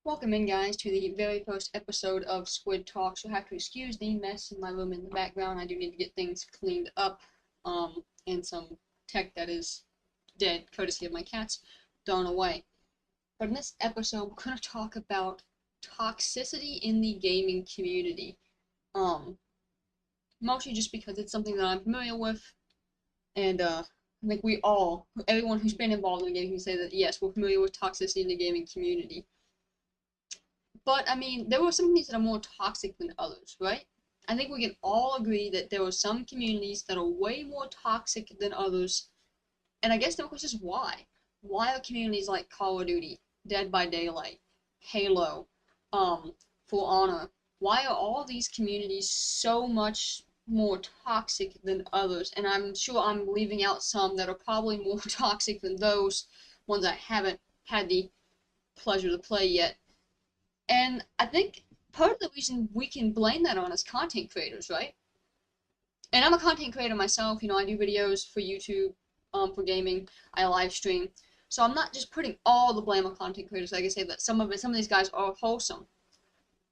Welcome in, guys, to the very first episode of Squid Talks. You'll have to excuse the mess in my room in the background. I do need to get things cleaned up, and some tech that is dead, courtesy of my cats, thrown away. But in this episode, we're going to talk about toxicity in the gaming community. Um, Mostly just because it's something that I'm familiar with, and I think everyone who's been involved in the game can say that yes, we're familiar with toxicity in the gaming community. But I mean, there were some communities that are more toxic than others, right? I think we can all agree that there are some communities that are way more toxic than others. And I guess the question is why? Why are communities like Call of Duty, Dead by Daylight, Halo, For Honor, why are all these communities so much more toxic than others? And I'm sure I'm leaving out some that are probably more toxic than those ones I haven't had the pleasure to play yet. And I think part of the reason we can blame that on is content creators, right? And I'm a content creator myself. I do videos for YouTube, for gaming. I live stream. So I'm not just putting all the blame on content creators. Like I say, that some of these guys are wholesome.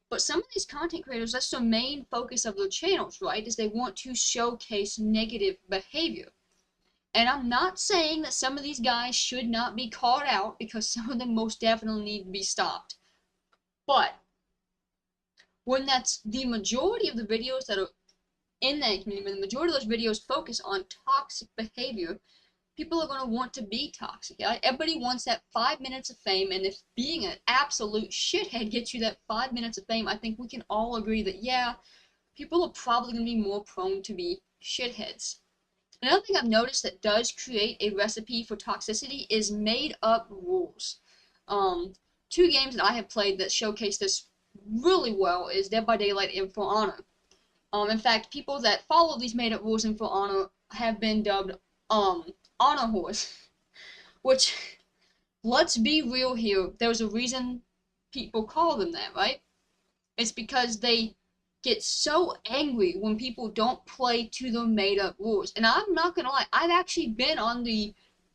But some of these content creators, that's the main focus of their channels, right? Is they want to showcase negative behavior. And I'm not saying that some of these guys should not be called out, because some of them most definitely need to be stopped. But when that's the majority of the videos that are in that community, when the majority of those videos focus on toxic behavior, people are going to want to be toxic. Right? Everybody wants that 5 minutes of fame, and if being an absolute shithead gets you that 5 minutes of fame, I think we can all agree that, yeah, people are probably going to be more prone to be shitheads. Another thing I've noticed that does create a recipe for toxicity is made-up rules. Two games that I have played that showcase this really well is Dead by Daylight and For Honor. In fact, people that follow these made-up rules in For Honor have been dubbed honor whores. Which, let's be real here, there's a reason people call them that, right? It's because they get so angry when people don't play to the made-up rules. And I'm not gonna lie, I've actually been on the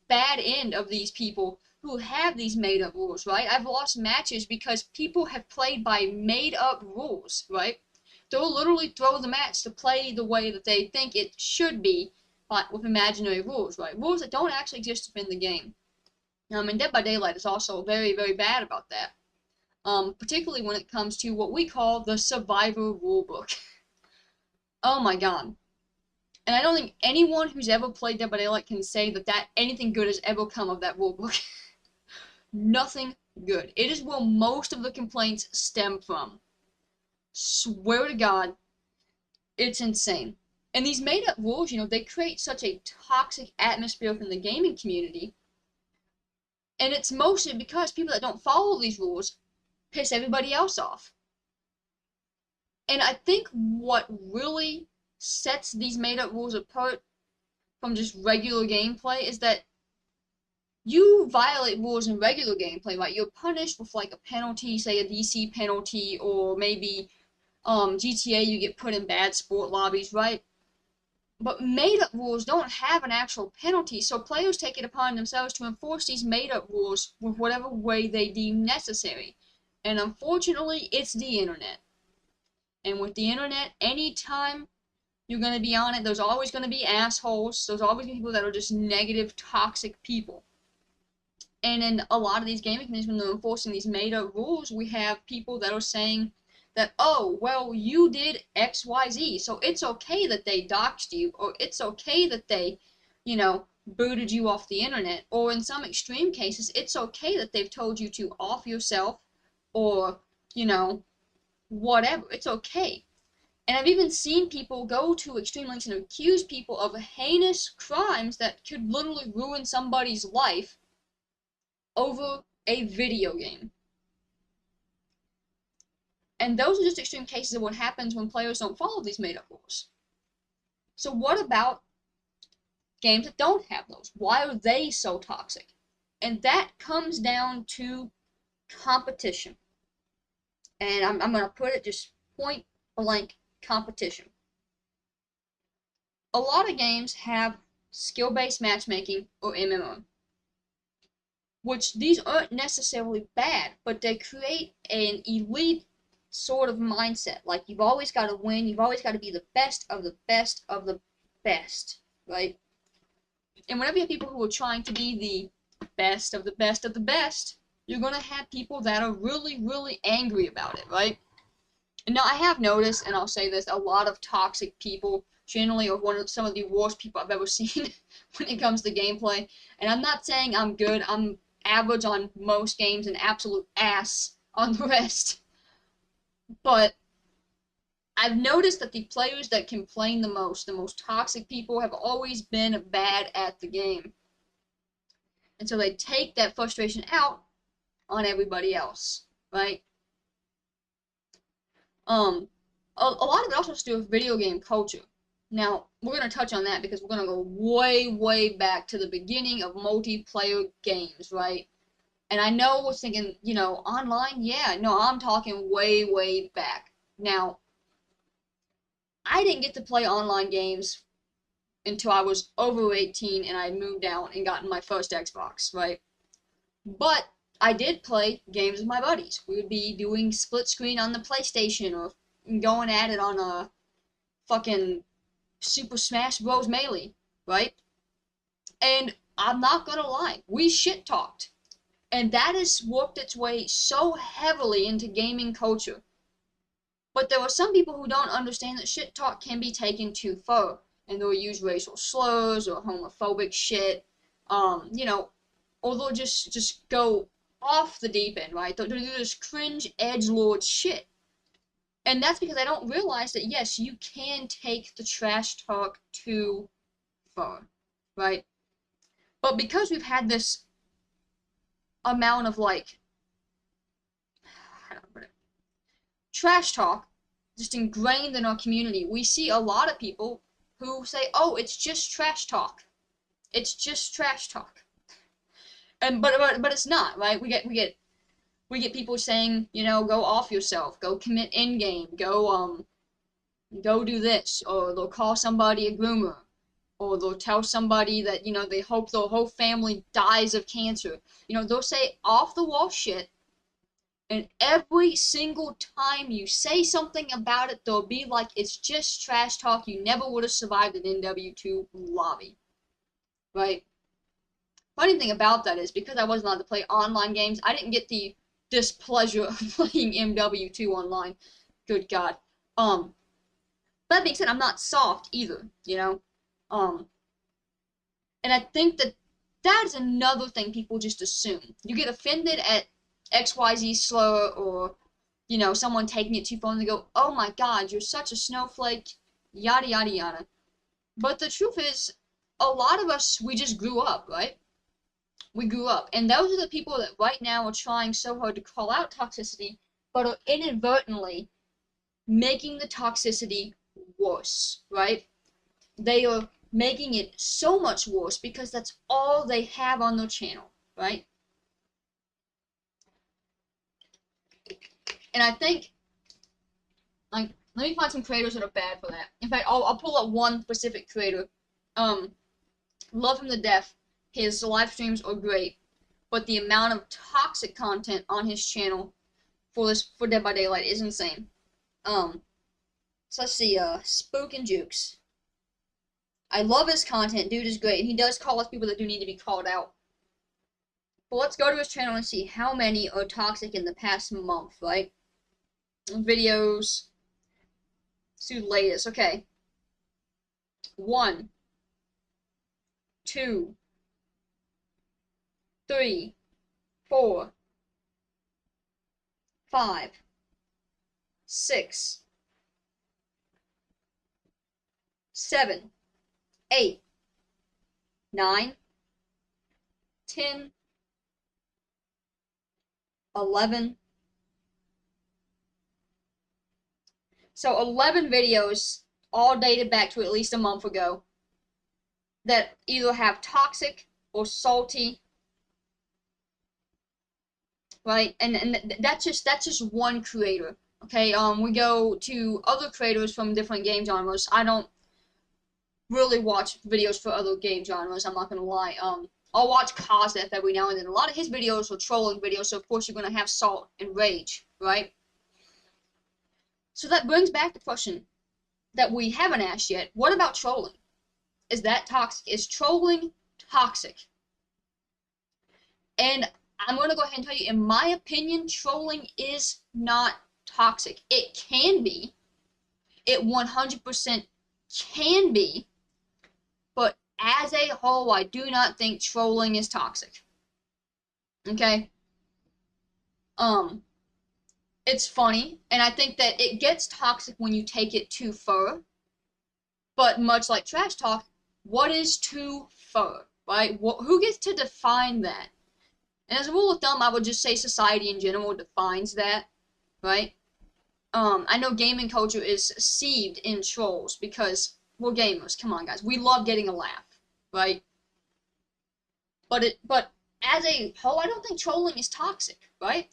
bad end of these people who have these made-up rules, right? I've lost matches because people have played by made-up rules, right? They'll literally throw the match to play the way that they think it should be, but with imaginary rules, right? Rules that don't actually exist in the game. And Dead by Daylight is also very, very bad about that. Particularly when it comes to what we call the Survivor Rulebook. Oh my god. And I don't think anyone who's ever played Dead by Daylight can say that anything good has ever come of that rulebook. Nothing good. It is where most of the complaints stem from. Swear to God, it's insane. And these made-up rules, they create such a toxic atmosphere within the gaming community. And it's mostly because people that don't follow these rules piss everybody else off. And I think what really sets these made-up rules apart from just regular gameplay is that you violate rules in regular gameplay, right? You're punished with like a penalty, say a DC penalty, or maybe GTA, you get put in bad sport lobbies, right? But made-up rules don't have an actual penalty, so players take it upon themselves to enforce these made-up rules with whatever way they deem necessary. And unfortunately, it's the internet. And with the internet, anytime you're going to be on it, there's always going to be assholes. There's always going to be people that are just negative, toxic people. And in a lot of these gaming communities, when they're enforcing these made-up rules, we have people that are saying that, oh, well, you did X, Y, Z, so it's okay that they doxed you, or it's okay that they, booted you off the internet, or in some extreme cases, it's okay that they've told you to off yourself, or, whatever. It's okay. And I've even seen people go to extreme lengths and accuse people of heinous crimes that could literally ruin somebody's life over a video game. And those are just extreme cases of what happens when players don't follow these made-up rules. So what about games that don't have those? Why are they so toxic? And that comes down to competition. And I'm going to put it just point blank, competition. A lot of games have skill-based matchmaking, or MMO. which these aren't necessarily bad, but they create an elite sort of mindset. Like, you've always got to win, you've always got to be the best of the best of the best, right? And whenever you have people who are trying to be the best of the best of the best, you're going to have people that are really, really angry about it, right? And now, I have noticed, and I'll say this, a lot of toxic people generally are some of the worst people I've ever seen when it comes to gameplay. And I'm not saying I'm good. I'm average on most games and absolute ass on the rest. But I've noticed that the players that complain the most toxic people, have always been bad at the game. And so they take that frustration out on everybody else, right? A lot of it also has to do with video game culture. Now, we're going to touch on that because we're going to go way, way back to the beginning of multiplayer games, right? And I know we're thinking, you know, online? Yeah, no, I'm talking way, way back. Now, I didn't get to play online games until I was over 18 and I moved out and gotten my first Xbox, right? But I did play games with my buddies. We would be doing split screen on the PlayStation or going at it on a fucking Super Smash Bros. Melee, right? And I'm not gonna lie, we shit talked. And that has worked its way so heavily into gaming culture. But there are some people who don't understand that shit talk can be taken too far. And they'll use racial slurs or homophobic shit. You know, or they'll just go off the deep end, right? They'll do this cringe edgelord shit. And that's because I don't realize that, yes, you can take the trash talk too far, right? But because we've had this amount of, like, how do I put it? Trash talk just ingrained in our community, we see a lot of people who say, oh, it's just trash talk. It's just trash talk. And but it's not, right? We get people saying, you know, go off yourself, go commit in game, go do this, or they'll call somebody a groomer, or they'll tell somebody that, you know, they hope their whole family dies of cancer. You know, they'll say off the wall shit, and every single time you say something about it, they'll be like, it's just trash talk, you never would have survived an NW2 lobby, right? Funny thing about that is, because I wasn't allowed to play online games, I didn't get the displeasure of playing MW2 online. Good God. That being said, I'm not soft either, you know? And I think that is another thing people just assume. You get offended at XYZ slur, or, you know, someone taking it too far, and they go, oh my God, you're such a snowflake, yada, yada, yada. But the truth is, a lot of us, we just grew up, right? We grew up, and those are the people that right now are trying so hard to call out toxicity, but are inadvertently making the toxicity worse, right? They are making it so much worse because that's all they have on their channel, right? And I think, like, let me find some creators that are bad for that. In fact, I'll pull up one specific creator. Love him to death. His live streams are great, but the amount of toxic content on his channel for Dead by Daylight is insane. So let's see, Spook and Jukes. I love his content, dude is great, and he does call us people that do need to be called out. But let's go to his channel and see how many are toxic in the past month, right? Videos. Let's do the latest, okay. 1, 2, 3, 4, 5, 6, 7, 8, 9, 10, 11. So 11 videos, all dated back to at least a month ago, that either have toxic or salty, right? And that's just one creator. Okay, we go to other creators from different game genres. I don't really watch videos for other game genres, I'm not gonna lie. I'll watch Cosf every now and then. A lot of his videos are trolling videos, so of course you're gonna have salt and rage, right? So that brings back the question that we haven't asked yet. What about trolling? Is that toxic? Is trolling toxic? And I'm going to go ahead and tell you, in my opinion, trolling is not toxic. It can be. It 100% can be. But as a whole, I do not think trolling is toxic. Okay? It's funny, and I think that it gets toxic when you take it too far. But much like trash talk, what is too far, right? Who gets to define that? And as a rule of thumb, I would just say society in general defines that, right? I know gaming culture is seethed in trolls because we're gamers. Come on, guys. We love getting a laugh, right? But as a whole, I don't think trolling is toxic, right?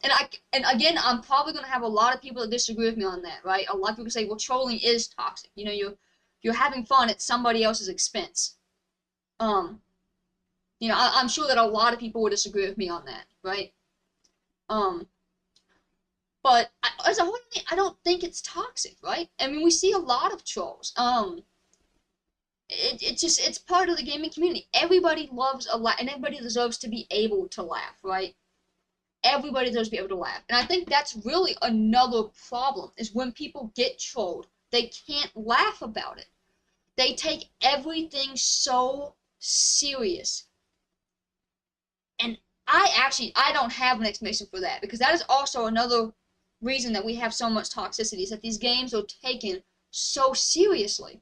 And again, I'm probably gonna have a lot of people that disagree with me on that, right? A lot of people say, well, trolling is toxic. You know, you're having fun at somebody else's expense. You know, I'm sure that a lot of people would disagree with me on that, right? But as a whole, I don't think it's toxic, right? I mean, we see a lot of trolls. It's part of the gaming community. Everybody loves a laugh, and everybody deserves to be able to laugh, right? Everybody deserves to be able to laugh, and I think that's really another problem is when people get trolled, they can't laugh about it. They take everything so serious. And I don't have an explanation for that, because that is also another reason that we have so much toxicity, is that these games are taken so seriously.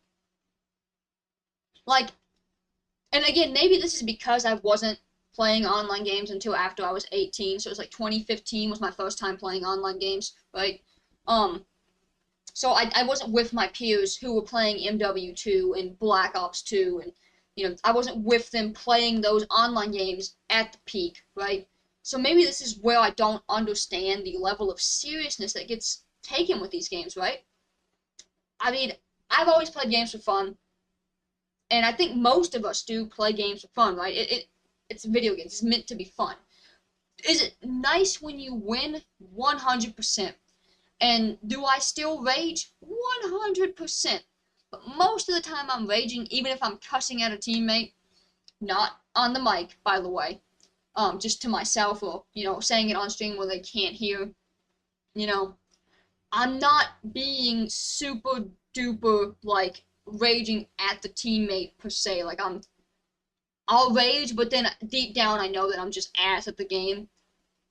Like, and again, maybe this is because I wasn't playing online games until after I was 18, so it was like 2015 was my first time playing online games, right? So I wasn't with my peers who were playing MW2 and Black Ops 2, and you know, I wasn't with them playing those online games at the peak, right? So maybe this is where I don't understand the level of seriousness that gets taken with these games, right? I mean, I've always played games for fun, and I think most of us do play games for fun, right? It's video games. It's meant to be fun. Is it nice when you win? 100%. And do I still rage? 100%. But most of the time I'm raging, even if I'm cussing at a teammate, not on the mic, by the way, just to myself, or, you know, saying it on stream where they can't hear, you know, I'm not being super duper, like, raging at the teammate per se. Like, I'll rage, but then deep down I know that I'm just ass at the game.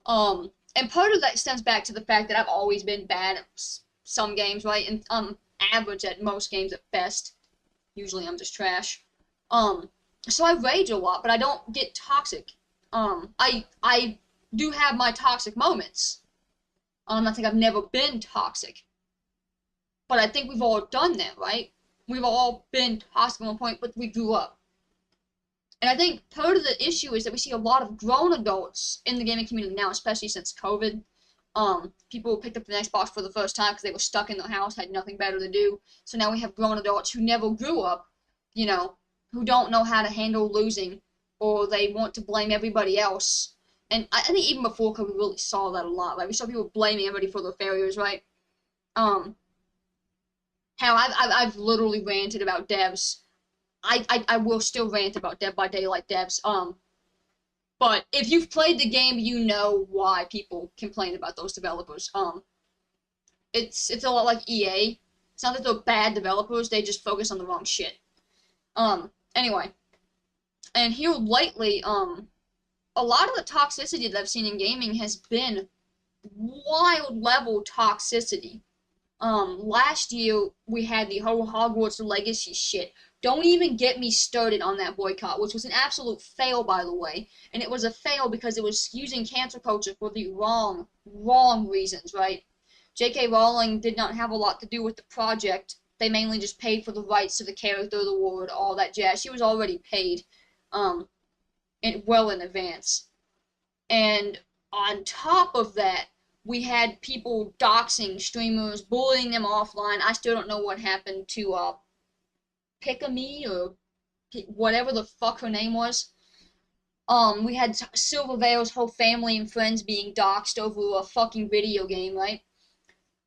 And part of that stems back to the fact that I've always been bad at some games, right? And I'm average at most games at best. Usually I'm just trash. So I rage a lot, but I don't get toxic. I do have my toxic moments. I think I've never been toxic. But I think we've all done that, right? We've all been toxic at one point, but we grew up. And I think part of the issue is that we see a lot of grown adults in the gaming community now, especially since COVID. People picked up the Xbox for the first time because they were stuck in their house, had nothing better to do. So now we have grown adults who never grew up, you know, who don't know how to handle losing, or they want to blame everybody else. And I think even before COVID, we really saw that a lot. Like, we saw people blaming everybody for their failures, right? How I've literally ranted about devs. I will still rant about Dead by Daylight devs. But if you've played the game, you know why people complain about those developers. It's a lot like EA. It's not that they're bad developers, they just focus on the wrong shit. Anyway. And here lately, a lot of the toxicity that I've seen in gaming has been wild level toxicity. Last year, we had the whole Hogwarts Legacy shit. Don't even get me started on that boycott, which was an absolute fail, by the way. And it was a fail because it was using cancel culture for the wrong reasons, right? J.K. Rowling did not have a lot to do with the project. They mainly just paid for the rights to the character, the world, all that jazz. She was already paid, well in advance. And on top of that, we had people doxing streamers, bullying them offline. I still don't know what happened to, Pick-a-me, or whatever the fuck her name was. We had Silvervale's whole family and friends being doxxed over a fucking video game, right?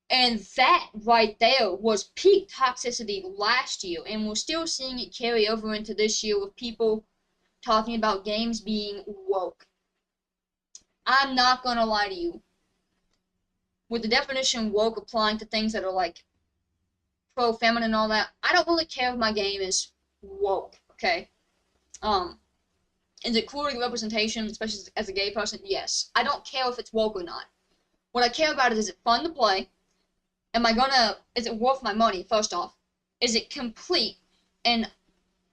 And that right there was peak toxicity last year, and we're still seeing it carry over into this year with people talking about games being woke. I'm not gonna lie to you. With the definition woke applying to things that are like pro-feminine and all that, I don't really care if my game is woke, okay? Um, is it queer representation, especially as a gay person? Yes. I don't care if it's woke or not. What I care about is it fun to play? Is it worth my money, first off? Is it complete? And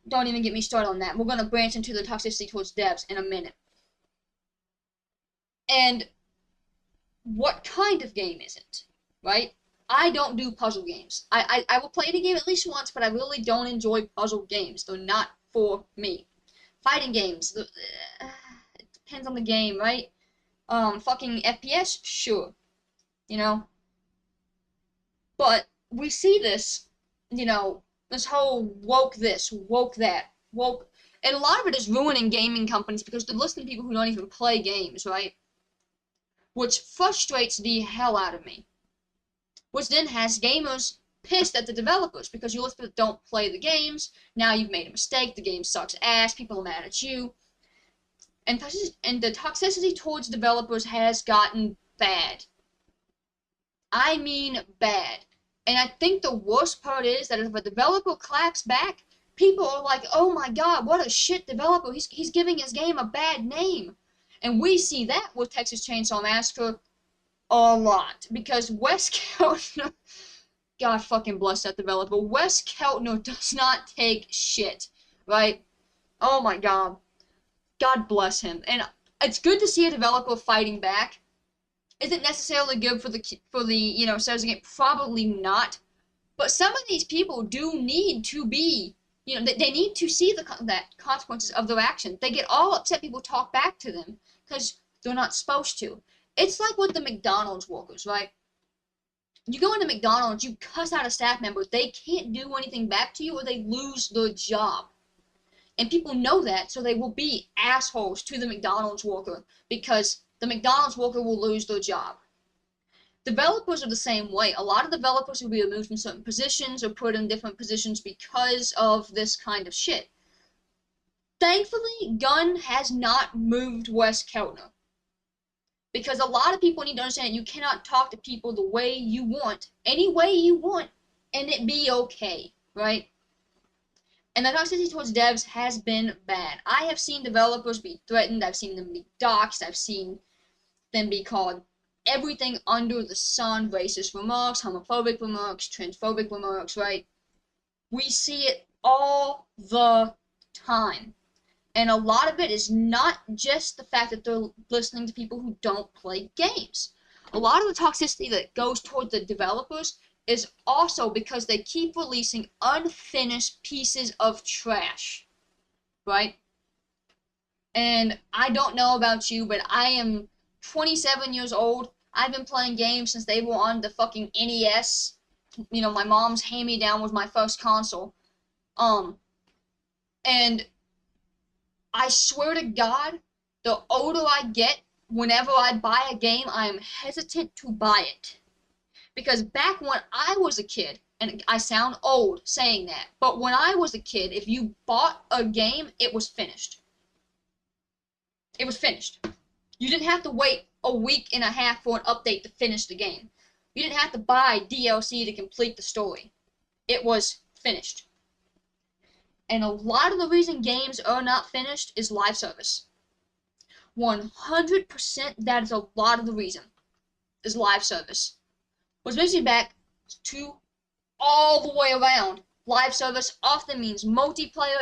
don't even get me started on that. We're gonna branch into the toxicity towards devs in a minute. And what kind of game is it, right? I don't do puzzle games. I will play the game at least once, but I really don't enjoy puzzle games. They're not for me. Fighting games, it depends on the game, right? Fucking FPS, sure, you know? But we see this, this whole woke this, woke that, woke, and a lot of it is ruining gaming companies because they're listening to people who don't even play games, right? Which frustrates the hell out of me. Which then has gamers pissed at the developers because you listen to people don't play the games, now you've made a mistake, the game sucks ass, people are mad at you. And the toxicity towards developers has gotten bad. I mean bad. And I think the worst part is that if a developer claps back, people are like, oh my god, what a shit developer, he's giving his game a bad name. And we see that with Texas Chainsaw Massacre a lot. Because Wes Keltner, God fucking bless that developer, Wes Keltner does not take shit, right? Oh my god. God bless him. And it's good to see a developer fighting back. Is it necessarily good for the sales game? Probably not. But some of these people do need to be, they need to see that consequences of their actions. They get all upset people talk back to them because they're not supposed to. It's like with the McDonald's workers, right? You go into McDonald's, you cuss out a staff member, they can't do anything back to you or they lose their job. And people know that, so they will be assholes to the McDonald's worker because the McDonald's worker will lose their job. Developers are the same way. A lot of developers will be removed from certain positions or put in different positions because of this kind of shit. Thankfully, Gunn has not moved Wes Keltner. Because a lot of people need to understand you cannot talk to people the way you want, any way you want, and it be okay, right? And the toxicity towards devs has been bad. I have seen developers be threatened, I've seen them be doxxed, I've seen them be called everything under the sun, racist remarks, homophobic remarks, transphobic remarks, right? We see it all the time. And a lot of it is not just the fact that they're listening to people who don't play games. A lot of the toxicity that goes toward the developers is also because they keep releasing unfinished pieces of trash, right? And I don't know about you, but I am 27 years old. I've been playing games since they were on the fucking NES. My mom's hand-me-down was my first console. And I swear to God, the older I get, whenever I buy a game, I am hesitant to buy it. Because back when I was a kid, and I sound old saying that, but when I was a kid, if you bought a game, it was finished. It was finished. You didn't have to wait a week and a half for an update to finish the game. You didn't have to buy DLC to complete the story. It was finished. And a lot of the reason games are not finished is live service. 100% that is a lot of the reason is live service. Which brings me back to all the way around. Live service often means multiplayer,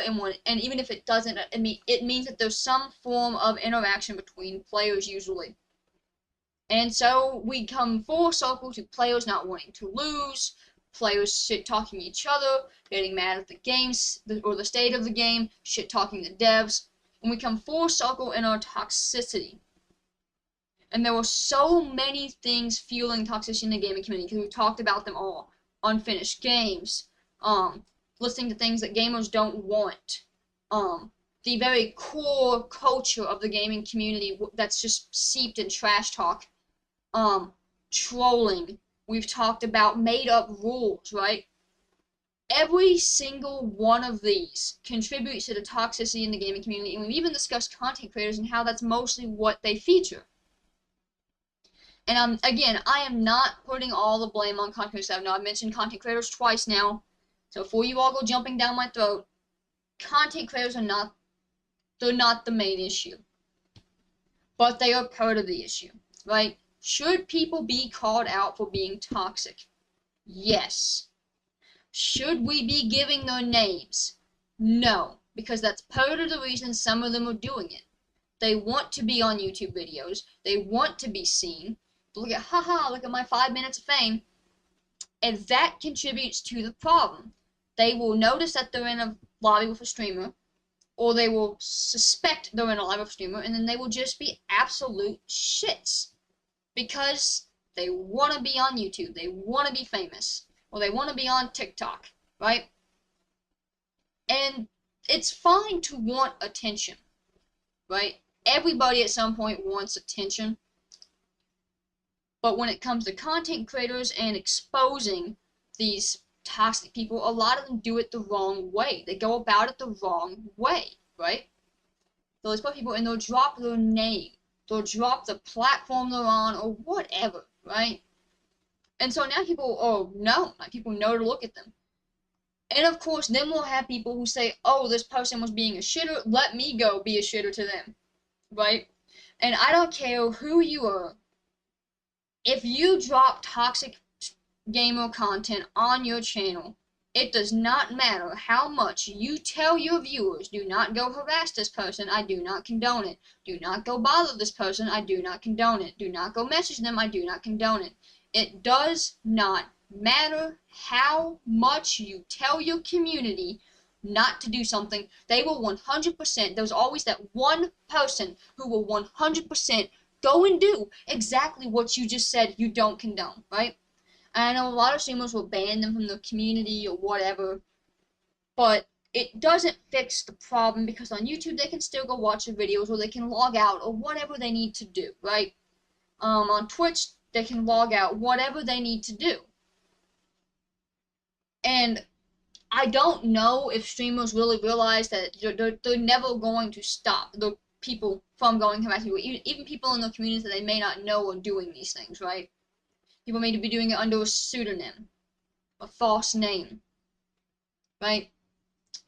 and even if it doesn't, it means that there's some form of interaction between players usually. And so we come full circle to players not wanting to lose, players shit-talking each other, getting mad at the games, or the state of the game, shit-talking the devs, and we come full circle in our toxicity. And there were so many things fueling toxicity in the gaming community, because we talked about them all. Unfinished games, listening to things that gamers don't want, the very core culture of the gaming community that's just seeped in trash talk, trolling. We've talked about made-up rules, right? Every single one of these contributes to the toxicity in the gaming community, and we've even discussed content creators and how that's mostly what they feature. And again, I am not putting all the blame on content creators. I've mentioned content creators twice now, so before you all go jumping down my throat, content creators are not, they're not the main issue, but they are part of the issue, right? Should people be called out for being toxic? Yes. Should we be giving their names? No, because that's part of the reason some of them are doing it. They want to be on YouTube videos. They want to be seen. Look at, look at my 5 minutes of fame. And that contributes to the problem. They will notice that they're in a lobby with a streamer, or they will suspect they're in a lobby with a streamer, and then they will just be absolute shits. Because they want to be on YouTube. They want to be famous. Or they want to be on TikTok, right? And it's fine to want attention, right? Everybody at some point wants attention. But when it comes to content creators and exposing these toxic people, a lot of them do it the wrong way. They go about it the wrong way, right? They'll expose people and they'll drop their name. They'll drop the platform they're on or whatever, right? And so now people, people know to look at them. And of course, then we'll have people who say, oh, this person was being a shitter, let me go be a shitter to them, right? And I don't care who you are. If you drop toxic gamer content on your channel, it does not matter how much you tell your viewers, do not go harass this person, I do not condone it. Do not go bother this person, I do not condone it. Do not go message them, I do not condone it. It does not matter how much you tell your community not to do something. They will 100%, there's always that one person who will 100% go and do exactly what you just said you don't condone, right? And I know a lot of streamers will ban them from the community or whatever, but it doesn't fix the problem because on YouTube they can still go watch the videos or they can log out or whatever they need to do, right? On Twitch, they can log out, whatever they need to do. And I don't know if streamers really realize that they're never going to stop the people from going harassing people. Even people in the communities that they may not know are doing these things, right? People may be doing it under a pseudonym, a false name, right?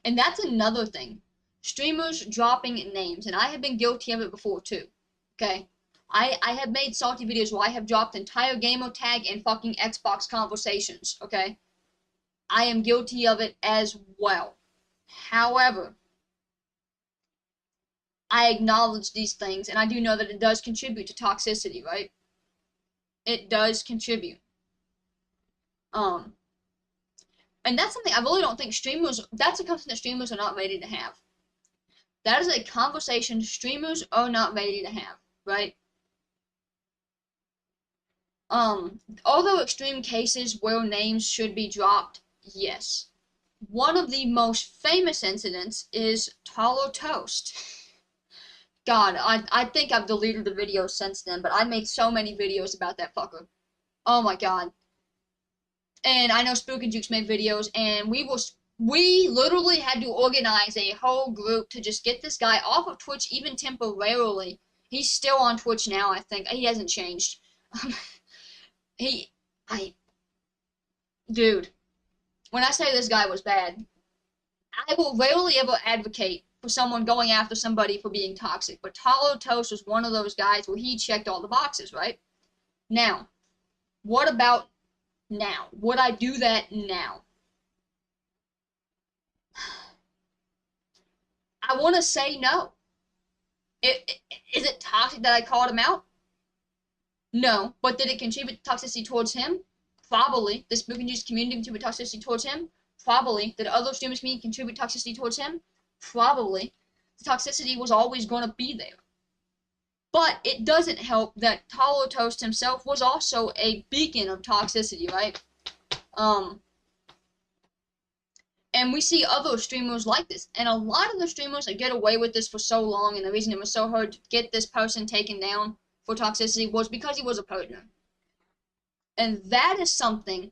And that's another thing. Streamers dropping names, and I have been guilty of it before too, okay? I have made salty videos where I have dropped entire gamer tag and fucking Xbox conversations, okay? I am guilty of it as well. However, I acknowledge these things, and I do know that it does contribute to toxicity, right? It does contribute. And that's something I really don't think streamers, that's a conversation that streamers are not ready to have. That is a conversation streamers are not ready to have, right? Although extreme cases where names should be dropped, yes. One of the most famous incidents is Taller Toast. God, I think I've deleted the video since then, but I made so many videos about that fucker. Oh my god. And I know Spook and Jukes made videos, and we literally had to organize a whole group to just get this guy off of Twitch, even temporarily. He's still on Twitch now, I think. He hasn't changed. Dude, when I say this guy was bad, I will rarely ever advocate for someone going after somebody for being toxic, but Taller Toast was one of those guys where he checked all the boxes, right? Now, what about now? Would I do that now? I want to say no. Is it toxic that I called him out? No, but did it contribute to toxicity towards him? Probably. This Spook and Juice community contribute toxicity towards him? Probably. Did other streamers community contribute toxicity towards him? Probably. The toxicity was always going to be there. But it doesn't help that Taller Toast himself was also a beacon of toxicity, right? And we see other streamers like this. And a lot of the streamers that get away with this for so long, and the reason it was so hard to get this person taken down for toxicity was because he was a partner. And that is something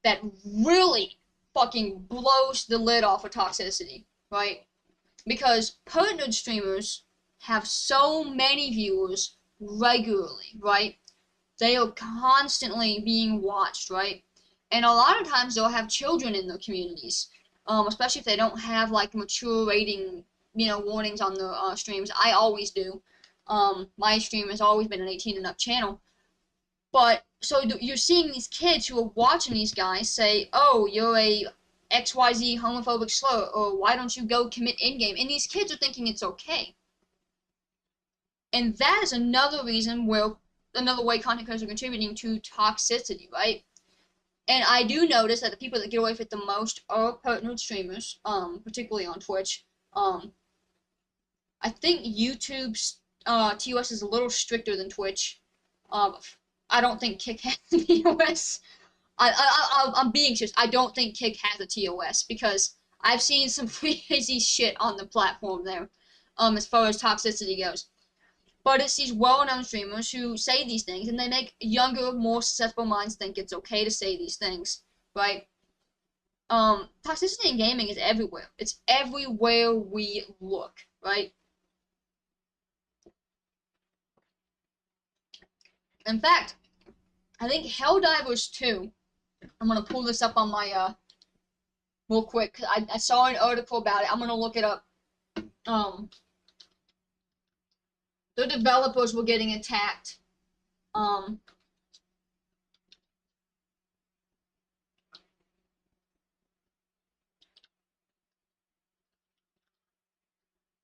that really fucking blows the lid off of toxicity, right? Because partnered streamers have so many viewers regularly, right? They are constantly being watched, right? And a lot of times they'll have children in their communities, especially if they don't have like mature rating, warnings on the streams. I always do. My stream has always been an 18 and up channel. But so you're seeing these kids who are watching these guys say, "Oh, you're a XYZ homophobic slur," or "Why don't you go commit in-game?" And these kids are thinking it's okay. And that is another way content creators are contributing to toxicity, right? And I do notice that the people that get away with it the most are partnered streamers, particularly on Twitch. I think YouTube's TOS is a little stricter than Twitch. I don't think Kick has a TOS. I'm being serious. I don't think Kick has a TOS because I've seen some crazy shit on the platform there, as far as toxicity goes. But it's these well-known streamers who say these things, and they make younger, more susceptible minds think it's okay to say these things, right? Toxicity in gaming is everywhere. It's everywhere we look, right? In fact, I think Helldivers 2, I'm going to pull this up on my, real quick, because I saw an article about it. I'm going to look it up. The developers were getting attacked. And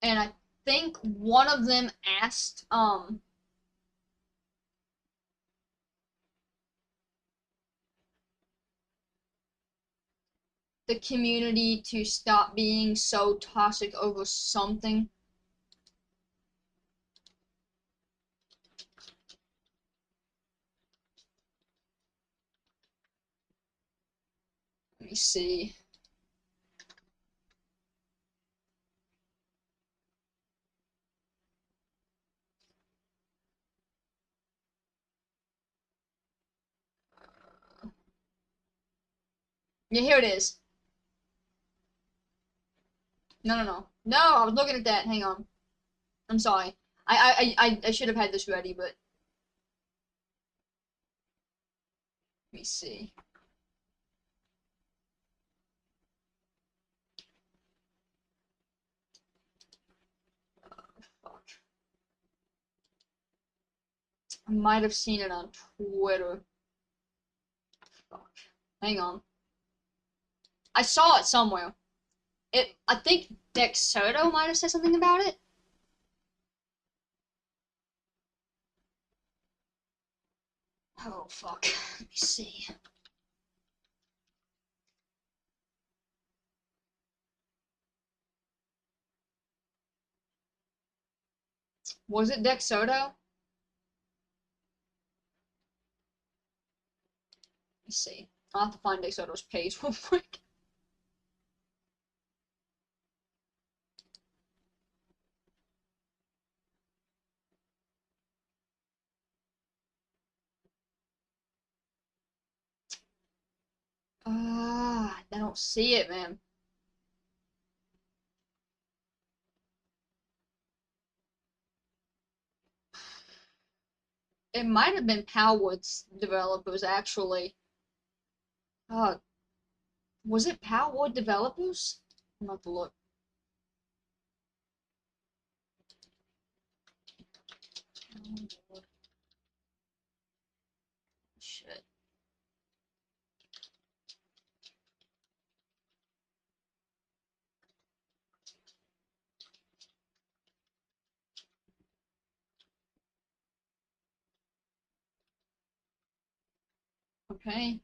I think one of them asked, the community to stop being so toxic over something. Let me see. Yeah, here it is. No, I was looking at that. Hang on. I'm sorry. I should have had this ready, but let me see. Fuck. I might have seen it on Twitter. Fuck. Hang on. I saw it somewhere. I think Dexerto might have said something about it. Oh, fuck. Let me see. Was it Dexerto? Let me see. I'll have to find Dexerto's page real quick. I don't see it, man. It might have been Palwood's developers, actually. Uh, was it Palwood developers? I'm about to look. Shit. Okay.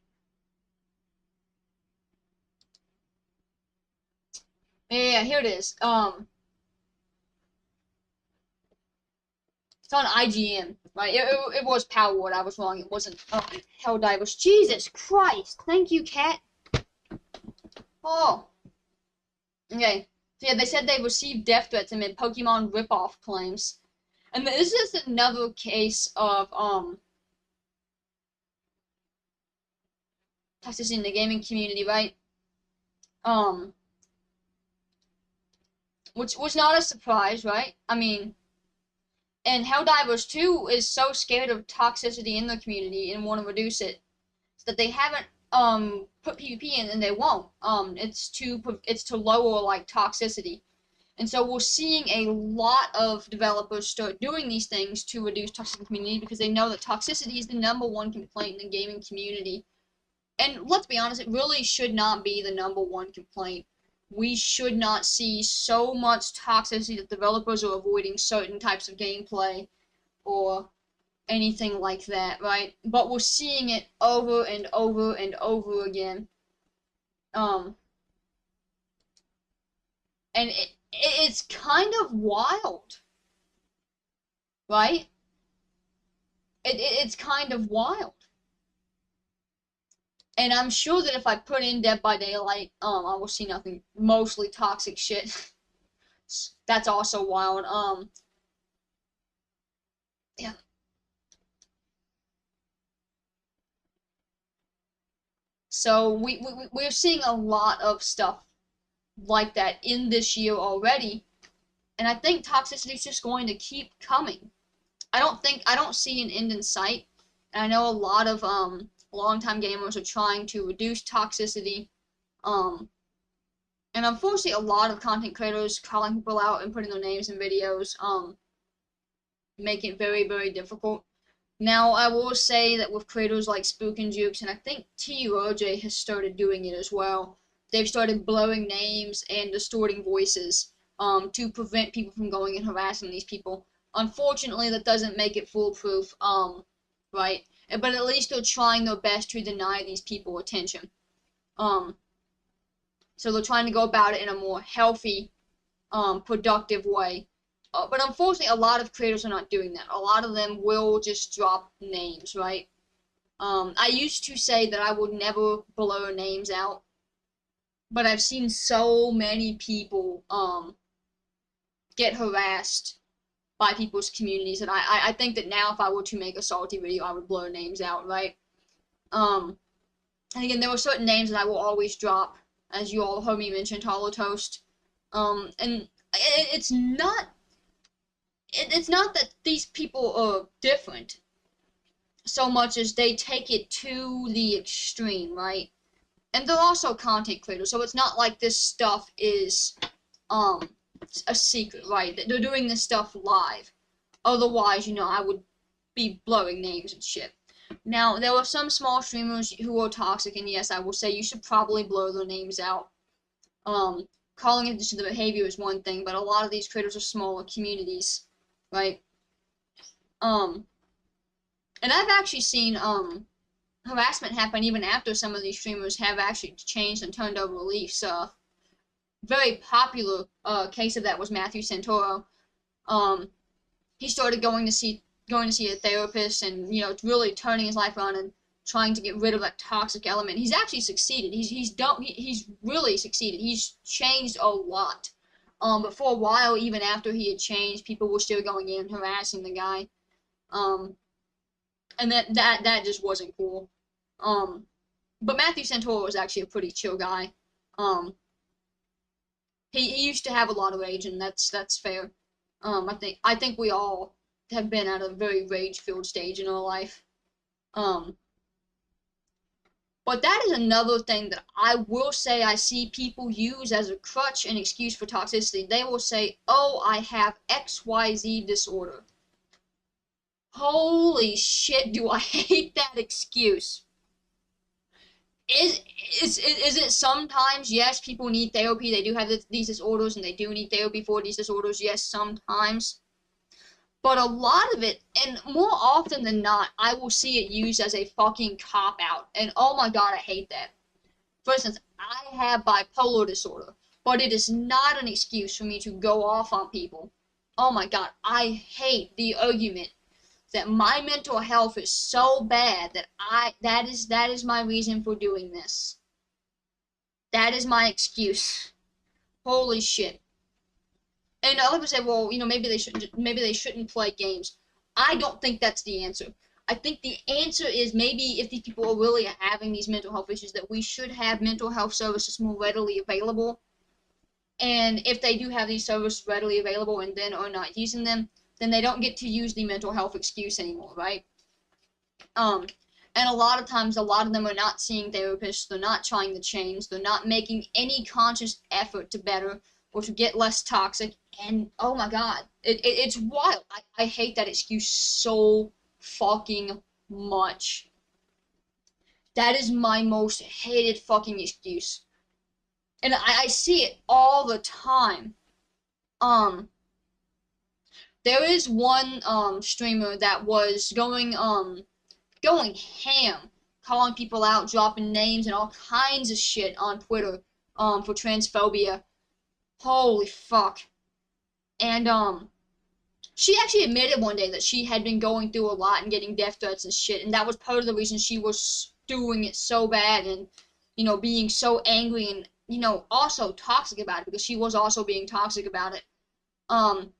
Yeah, here it is. It's on IGN, right? It was Palwood. I was wrong. It wasn't. Oh, Helldivers. Jesus Christ! Thank you, cat. Oh. Okay. So yeah, they said they received death threats amid Pokemon ripoff claims. And this is another case of toxicity in the gaming community, right? Um, which was not a surprise, right? I mean, and Helldivers too is so scared of toxicity in the community and want to reduce it, so that they haven't put PvP in, and they won't. It's to lower like toxicity. And so we're seeing a lot of developers start doing these things to reduce toxicity in the community because they know that toxicity is the #1 complaint in the gaming community. And let's be honest, it really should not be the #1 complaint. We should not see so much toxicity that developers are avoiding certain types of gameplay or anything like that, right? But we're seeing it over and over and over again. Um, and it's kind of wild, right? It's kind of wild. And I'm sure that if I put in Dead by Daylight, I will see nothing, mostly toxic shit. That's also wild. Yeah. So we're seeing a lot of stuff like that in this year already, and I think toxicity is just going to keep coming. I don't see an end in sight. And I know a lot of longtime gamers are trying to reduce toxicity. Um, and unfortunately, a lot of content creators calling people out and putting their names in videos make it very, very difficult. Now, I will say that with creators like Spook and Jukes, and I think TUOJ has started doing it as well, they've started blurring names and distorting voices to prevent people from going and harassing these people. Unfortunately, that doesn't make it foolproof, right? But at least they're trying their best to deny these people attention. Um, so they're trying to go about it in a more healthy, productive way. But unfortunately, a lot of creators are not doing that. A lot of them will just drop names, right? I used to say that I would never blur names out, but I've seen so many people get harassed by people's communities that I think that now if I were to make a salty video, I would blur names out, right? Um, and again, there were certain names that I will always drop, as you all heard me mention, Hollow Toast. And it's not it's not that these people are different so much as they take it to the extreme, right? And they're also content creators, so it's not like this stuff is um a secret, right? They're doing this stuff live. Otherwise, I would be blowing names and shit. Now, there were some small streamers who were toxic, and yes, I will say you should probably blur their names out. Calling attention to the behavior is one thing, but a lot of these creators are smaller communities, right? Um, and I've actually seen harassment happen even after some of these streamers have actually changed and turned over leaves. Very popular case of that was Matthew Santoro. He started going to see a therapist, and really turning his life around and trying to get rid of that toxic element. He's actually succeeded. He's really succeeded. He's changed a lot. But for a while, even after he had changed, people were still going in and harassing the guy. And that just wasn't cool. But Matthew Santoro was actually a pretty chill guy. He used to have a lot of rage, and that's fair. I think we all have been at a very rage-filled stage in our life. But that is another thing that I will say I see people use as a crutch and excuse for toxicity. They will say, "Oh, I have XYZ disorder." Holy shit, do I hate that excuse. Is it sometimes, yes, people need therapy, they do have these disorders, and they do need therapy for these disorders, yes, sometimes. But a lot of it, and more often than not, I will see it used as a fucking cop-out. And oh my god, I hate that. For instance, I have bipolar disorder, but it is not an excuse for me to go off on people. Oh my god, I hate the argument that my mental health is so bad that that is my reason for doing this. That is my excuse. Holy shit. And other people say, well, maybe they shouldn't play games. I don't think that's the answer. I think the answer is maybe if these people are really having these mental health issues, that we should have mental health services more readily available. And if they do have these services readily available and then are not using them, then they don't get to use the mental health excuse anymore, right? And a lot of times, a lot of them are not seeing therapists. They're not trying to change. They're not making any conscious effort to better or to get less toxic. And oh my God, it's wild. I hate that excuse so fucking much. That is my most hated fucking excuse. And I see it all the time. There is one streamer that was going ham, calling people out, dropping names and all kinds of shit on Twitter for transphobia. Holy fuck. And she actually admitted one day that she had been going through a lot and getting death threats and shit, and that was part of the reason she was doing it so bad and being so angry and also toxic about it, because she was also being toxic about it. And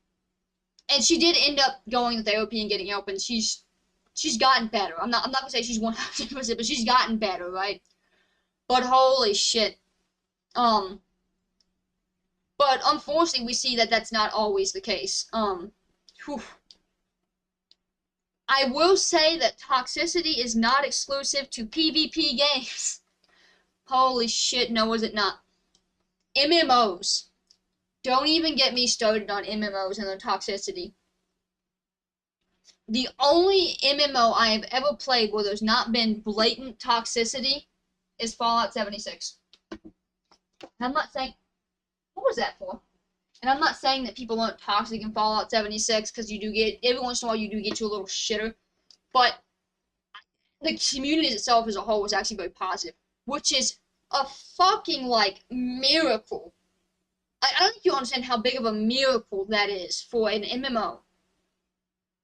she did end up going to therapy and getting help, and she's gotten better. I'm not gonna say she's 100%, but she's gotten better, right? But holy shit. But unfortunately, we see that that's not always the case. Whew. I will say that toxicity is not exclusive to PvP games. Holy shit, no, is it not? MMOs. Don't even get me started on MMOs and their toxicity. The only MMO I have ever played where there's not been blatant toxicity is Fallout 76. I'm not saying... What was that for? And I'm not saying that people aren't toxic in Fallout 76, because you do get... Every once in a while you do get your little shitter. But the community itself as a whole was actually very positive, which is a fucking, miracle. I don't think you understand how big of a miracle that is for an MMO.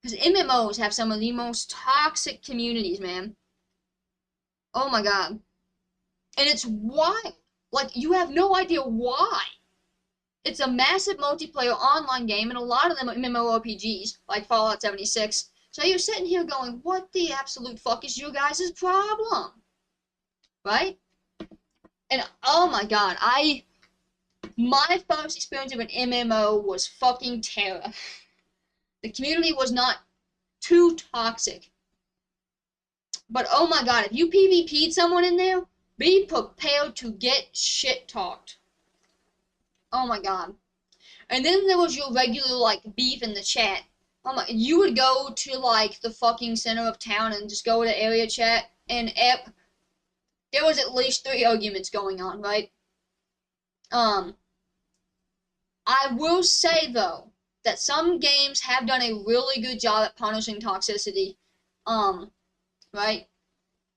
Because MMOs have some of the most toxic communities, man. Oh my God. And it's wild. You have no idea why. It's a massive multiplayer online game, and a lot of them are MMORPGs, like Fallout 76. So you're sitting here going, what the absolute fuck is your guys' problem? Right? And oh my God, my first experience of an MMO was fucking terror. The community was not too toxic. But oh my God, if you PvP'd someone in there, be prepared to get shit talked. Oh my God. And then there was your regular, beef in the chat. Oh my, you would go to, the fucking center of town and just go to area chat, and there was at least 3 arguments going on, right? I will say, though, that some games have done a really good job at punishing toxicity, right?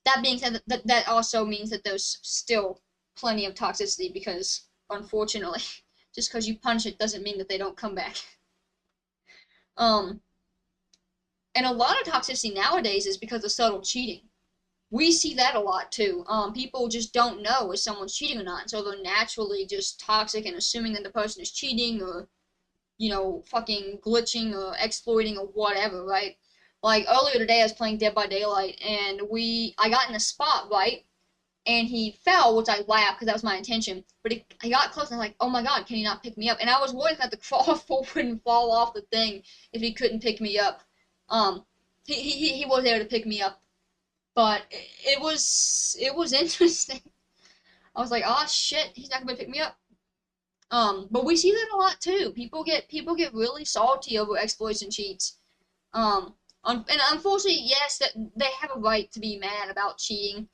That being said, that also means that there's still plenty of toxicity, because, unfortunately, just because you punish it doesn't mean that they don't come back. And a lot of toxicity nowadays is because of subtle cheating. We see that a lot, too. People just don't know if someone's cheating or not, so they're naturally just toxic and assuming that the person is cheating or, fucking glitching or exploiting or whatever, right? Earlier today I was playing Dead by Daylight, and I got in a spot, right? And he fell, which I laughed because that was my intention. But he got close, and I was like, oh my God, can he not pick me up? And I was worried that the crawl forward and fall off the thing if he couldn't pick me up. He was there to pick me up. But it was interesting. I was like, oh shit, he's not gonna pick me up. But we see that a lot too. People get really salty over exploits and cheats. And unfortunately, yes, that they have a right to be mad about cheating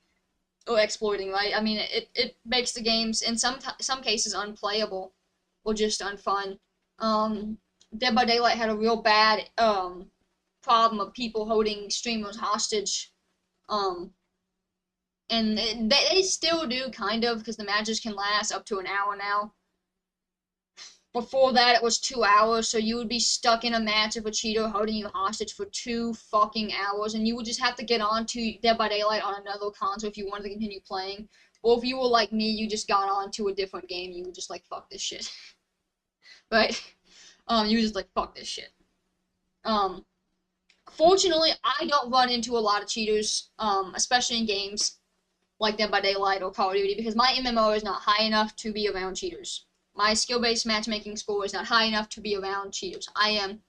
or exploiting, right? I mean, it makes the games in some cases unplayable or just unfun. Dead by Daylight had a real bad problem of people holding streamers hostage. And they still do, kind of, because the matches can last up to an hour now. Before that, it was 2 hours, so you would be stuck in a match of a cheater holding you hostage for 2 fucking hours, and you would just have to get on to Dead by Daylight on another console if you wanted to continue playing, Or if you were like me, you just got on to a different game, you were just like, fuck this shit. Right? You were just like, fuck this shit. Fortunately, I don't run into a lot of cheaters, especially in games like Dead by Daylight or Call of Duty, because my MMO is not high enough to be around cheaters. My skill-based matchmaking score is not high enough to be around cheaters. I am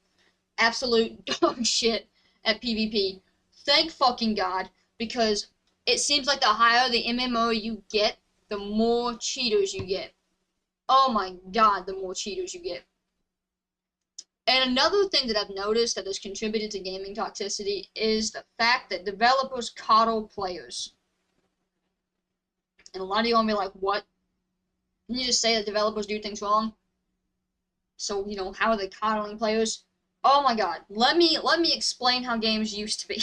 absolute dog shit at PvP. Thank fucking God, because it seems like the higher the MMO you get, the more cheaters you get. Oh my God, the more cheaters you get. And another thing that I've noticed that has contributed to gaming toxicity is the fact that developers coddle players. And a lot of you are gonna be like, what? Can you just say that developers do things wrong? So, how are they coddling players? Oh my God. Let me explain how games used to be.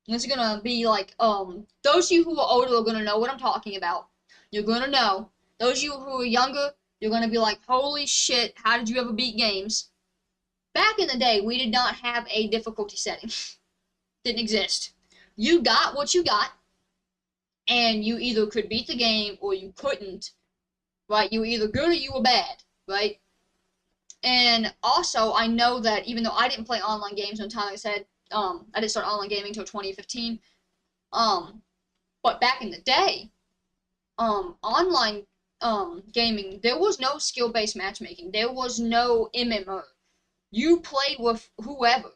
This is gonna be like, those of you who are older are gonna know what I'm talking about. You're gonna know. Those of you who are younger, you're gonna be like, holy shit, how did you ever beat games? Back in the day, we did not have a difficulty setting. Didn't exist. You got what you got, and you either could beat the game or you couldn't, right? You were either good or you were bad, right? And also, I know that even though I didn't play online games until, like I said, I didn't start online gaming until 2015, but back in the day, online gaming, there was no skill-based matchmaking. There was no MMO. You played with whoever,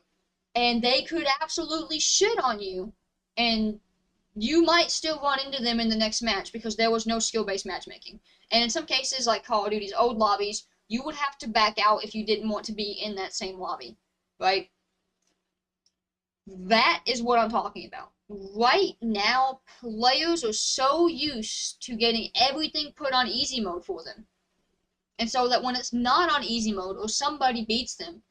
and they could absolutely shit on you, and you might still run into them in the next match because there was no skill-based matchmaking. And in some cases, like Call of Duty's old lobbies, you would have to back out if you didn't want to be in that same lobby, right? That is what I'm talking about. Right now, players are so used to getting everything put on easy mode for them. And so that when it's not on easy mode or somebody beats them,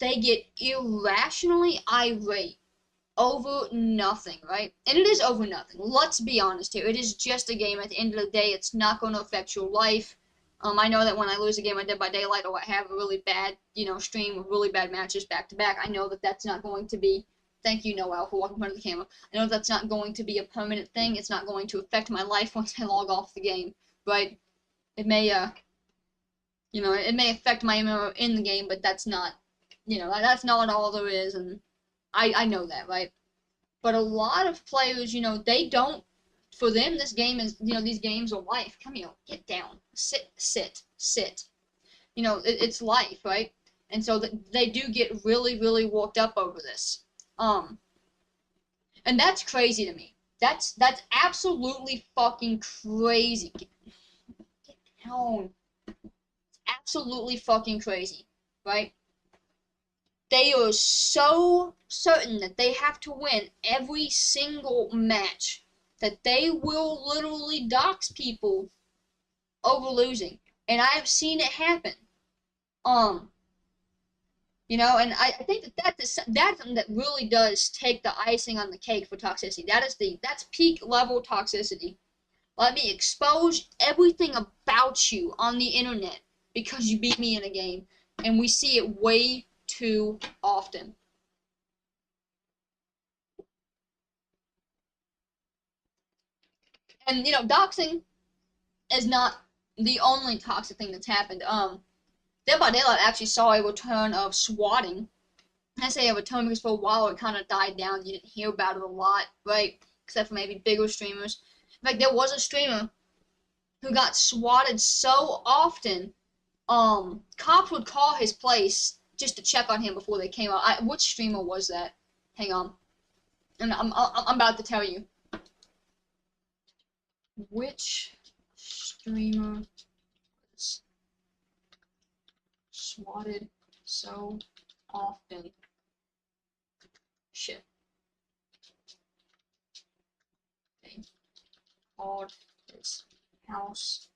they get irrationally irate over nothing, right? And it is over nothing. Let's be honest here. It is just a game. At the end of the day, it's not going to affect your life. I know that when I lose a game of Dead by Daylight or I have a really bad, stream with really bad matches back to back, I know that that's not going to be, thank you, Noel, for walking in front of the camera. I know that's not going to be a permanent thing. It's not going to affect my life once I log off the game, right? It may, it may affect my MMO in the game, but that's not, that's not all there is, and I know that, right? But a lot of players, they don't, for them, this game is, these games are life. Come here, get down, sit. It's life, right? And so they do get really, really worked up over this. And that's crazy to me. That's absolutely fucking crazy. Get down. It's absolutely fucking crazy, right? They are so certain that they have to win every single match that they will literally dox people over losing. And I've seen it happen. And I think that's something that really does take the icing on the cake for toxicity. That's peak level toxicity. Let me expose everything about you on the internet because you beat me in a game. And we see it way too often. And doxing is not the only toxic thing that's happened. Dead by Daylight actually saw a return of swatting. I say a return because for a while it kind of died down. You didn't hear about it a lot, right? Except for maybe bigger streamers. In fact, there was a streamer who got swatted so often, cops would call his place just to check on him before they came out. Which streamer was that? Hang on. And I'm about to tell you. Which streamer was swatted so often? Shit. They called his house.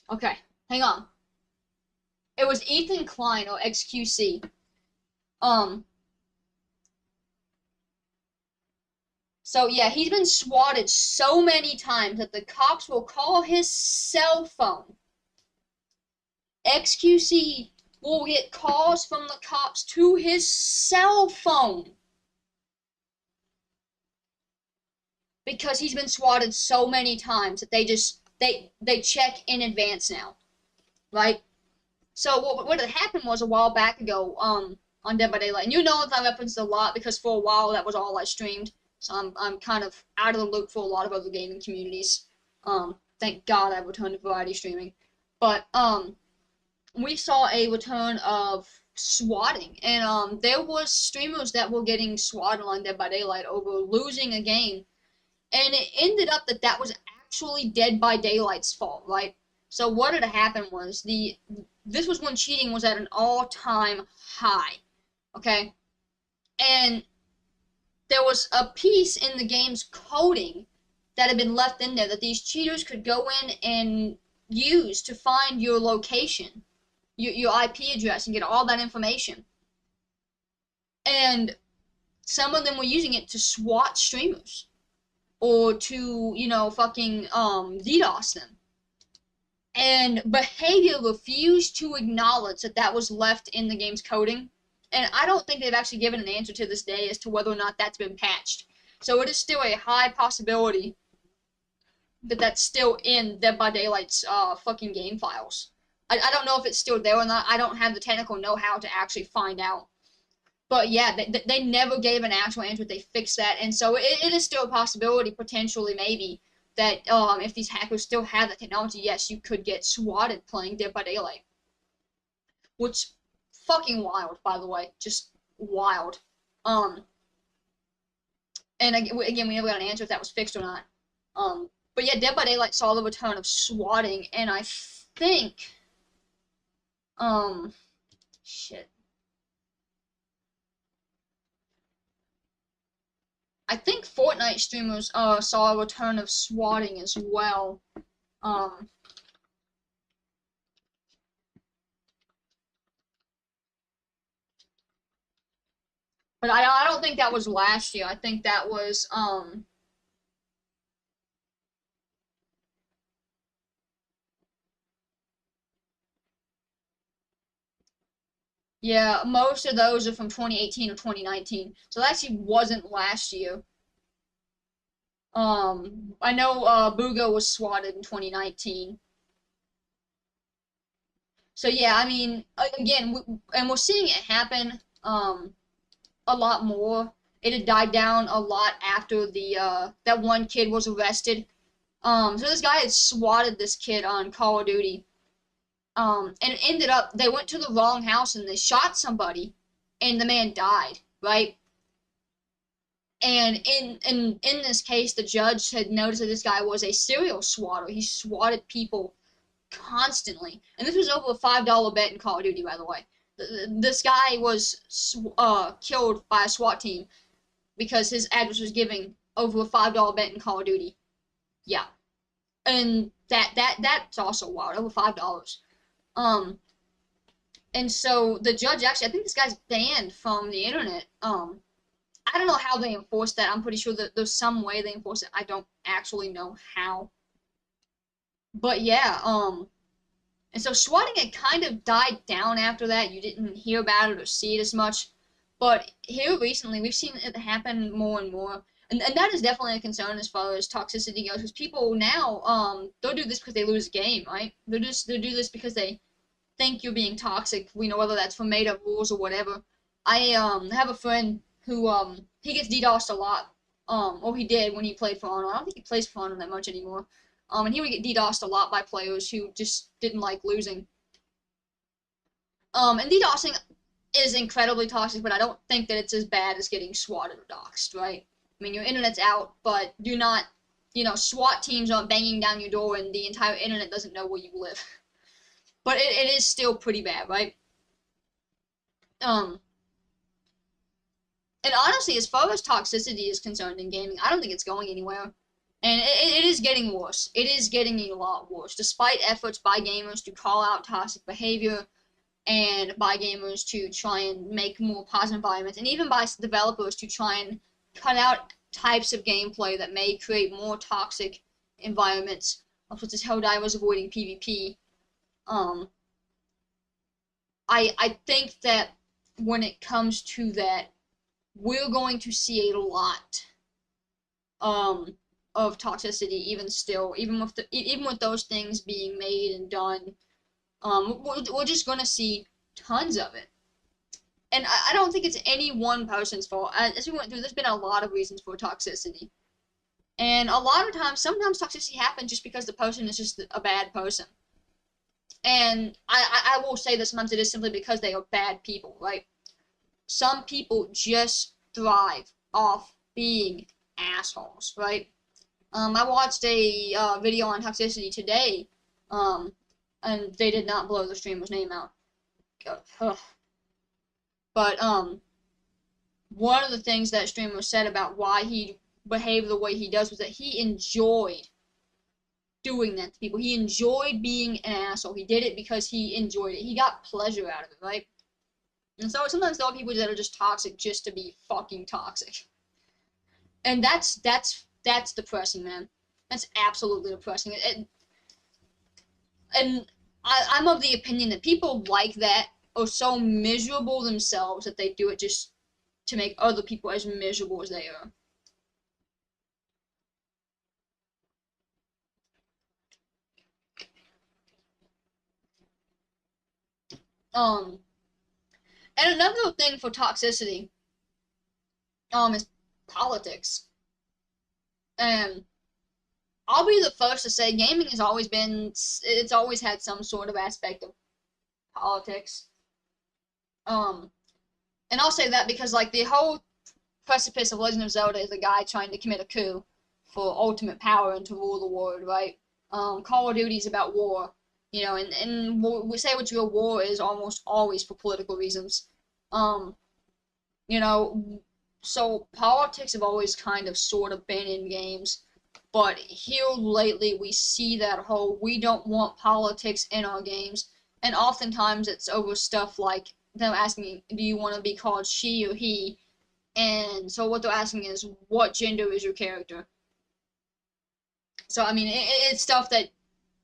Okay, hang on. It was Ethan Klein or XQC. So yeah, he's been swatted so many times that the cops will call his cell phone. XQC will get calls from the cops to his cell phone. because he's been swatted so many times that they check in advance now, right? So what had happened was a while back ago, on Dead by Daylight, and you know I referenced a lot because for a while that was all I streamed, so I'm kind of out of the loop for a lot of other gaming communities. Thank God I returned to variety streaming, but we saw a return of swatting, and there was streamers that were getting swatted on Dead by Daylight over losing a game, and it ended up that that was actually Dead by Daylight's fault, right? So what had happened was this was when cheating was at an all-time high, okay? And there was a piece in the game's coding that had been left in there that these cheaters could go in and use to find your location, your IP address, and get all that information. And some of them were using it to swat streamers or to, fucking DDoS them. And Behavior refused to acknowledge that that was left in the game's coding. And I don't think they've actually given an answer to this day as to whether or not that's been patched. So it is still a high possibility that that's still in Dead by Daylight's fucking game files. I don't know if it's still there or not. I don't have the technical know-how to actually find out. But yeah, they never gave an actual answer. They fixed that. And so it is still a possibility, potentially, maybe, that if these hackers still have the technology, yes, you could get swatted playing Dead by Daylight. Which, fucking wild, by the way. Just wild. And again, we never got an answer if that was fixed or not. But yeah, Dead by Daylight saw the return of swatting, and I think, shit. I think Fortnite streamers saw a return of swatting as well. But I don't think that was last year. I think that was yeah, most of those are from 2018 or 2019. So that actually wasn't last year. I know Bugo was swatted in 2019. So yeah, I mean, again, and we're seeing it happen a lot more. It had died down a lot after the that one kid was arrested. So this guy had swatted this kid on Call of Duty. And it ended up they went to the wrong house and they shot somebody, and the man died, right? And in this case, the judge had noticed that this guy was a serial swatter. He swatted people constantly, and this was over a $5 bet in Call of Duty, by the way. This guy was killed by a SWAT team because his address was giving over a $5 bet in Call of Duty. Yeah, and that's also wild. Over $5. And so the judge actually, I think this guy's banned from the internet. I don't know how they enforce that. I'm pretty sure that there's some way they enforce it. I don't actually know how. But yeah, and so swatting had kind of died down after that. You didn't hear about it or see it as much. But here recently, we've seen it happen more and more. And that is definitely a concern as far as toxicity goes. Because people now, they'll do this because they lose a game, right? They'll do this because they think you're being toxic, whether that's for made up rules or whatever. I have a friend who he gets DDoSed a lot. Or he did when he played for Honor. I don't think he plays for Honor that much anymore. And he would get DDoSed a lot by players who just didn't like losing. And DDoSing is incredibly toxic, but I don't think that it's as bad as getting swatted or doxed, right? I mean, your internet's out, but do not, SWAT teams aren't banging down your door and the entire internet doesn't know where you live. But it is still pretty bad, right? And honestly, as far as toxicity is concerned in gaming, I don't think it's going anywhere. And it is getting worse. It is getting a lot worse. Despite efforts by gamers to call out toxic behavior and by gamers to try and make more positive environments, and even by developers to try and cut out types of gameplay that may create more toxic environments, such as Helldivers avoiding PvP. I think that when it comes to that, we're going to see a lot of toxicity even still, even with those things being made and done. We're just gonna see tons of it. And I don't think it's any one person's fault. As we went through, there's been a lot of reasons for toxicity. And a lot of times, sometimes toxicity happens just because the person is just a bad person. And I will say that sometimes it is simply because they are bad people, right? Some people just thrive off being assholes, right? I watched a video on toxicity today, and they did not blow the streamer's name out. But one of the things that streamer said about why he behaved the way he does was that he enjoyed doing that to people. He enjoyed being an asshole. He did it because he enjoyed it. He got pleasure out of it, right? And so sometimes there are people that are just toxic just to be fucking toxic. And that's depressing, man. That's absolutely depressing. And I'm of the opinion that people like that are so miserable themselves that they do it just to make other people as miserable as they are. And another thing for toxicity, is politics. And I'll be the first to say gaming has always been, it's always had some sort of aspect of politics. And I'll say that because, like, the whole precipice of Legend of Zelda is a guy trying to commit a coup for ultimate power and to rule the world, right? Call of Duty is about war, you know, and we say what your war is almost always for political reasons. You know, so politics have always kind of sort of been in games, but here lately we see that whole we don't want politics in our games, and oftentimes it's over stuff like them asking, do you want to be called she or he? And so what they're asking is, what gender is your character? So, I mean, it's stuff that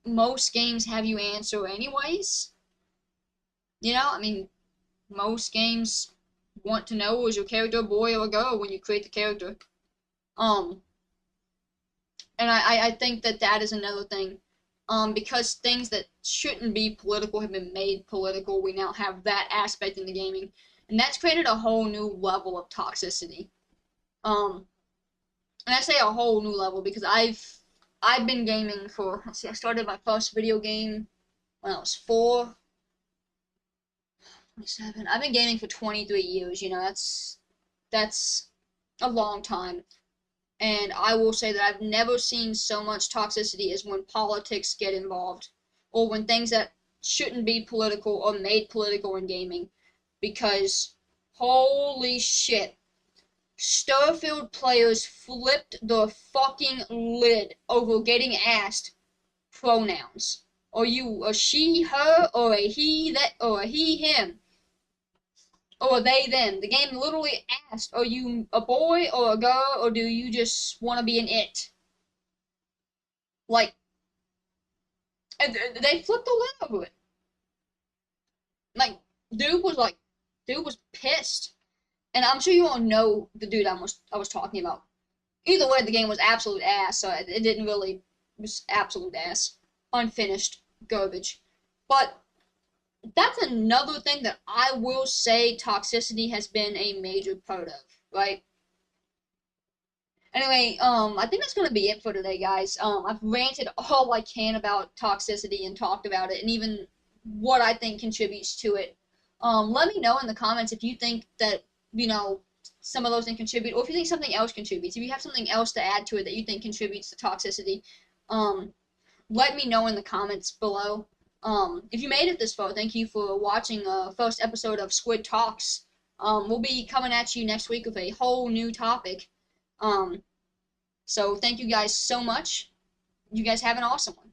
most games have you answer anyways. You know, I mean, most games want to know, is your character a boy or a girl when you create the character. And I think that is another thing. Because things that shouldn't be political have been made political, we now have that aspect in the gaming. And that's created a whole new level of toxicity. And I say a whole new level because I've been gaming for, let's see, I started my first video game when I was 4, 27. I've been gaming for 23 years, you know, that's a long time. And I will say that I've never seen so much toxicity as when politics get involved, or when things that shouldn't be political are made political in gaming. Because, holy shit, Starfield players flipped the fucking lid over getting asked pronouns. Are you a she, her, or a he, that, or a he, him? Or they, them. The game literally asked, are you a boy or a girl, or do you just want to be an it? Like, they flipped the lid over it. Like, dude was pissed. And I'm sure you all know the dude I was talking about. Either way, the game was absolute ass, so it didn't really, it was absolute ass. Unfinished garbage. But that's another thing that I will say toxicity has been a major part of, right? Anyway, I think that's gonna be it for today, guys. I've ranted all I can about toxicity and talked about it, and even what I think contributes to it. Let me know in the comments if you think that, you know, some of those things contribute, or if you think something else contributes. If you have something else to add to it that you think contributes to toxicity, let me know in the comments below. If you made it this far, thank you for watching the first episode of Squid Talks. We'll be coming at you next week with a whole new topic. So thank you guys so much. You guys have an awesome one.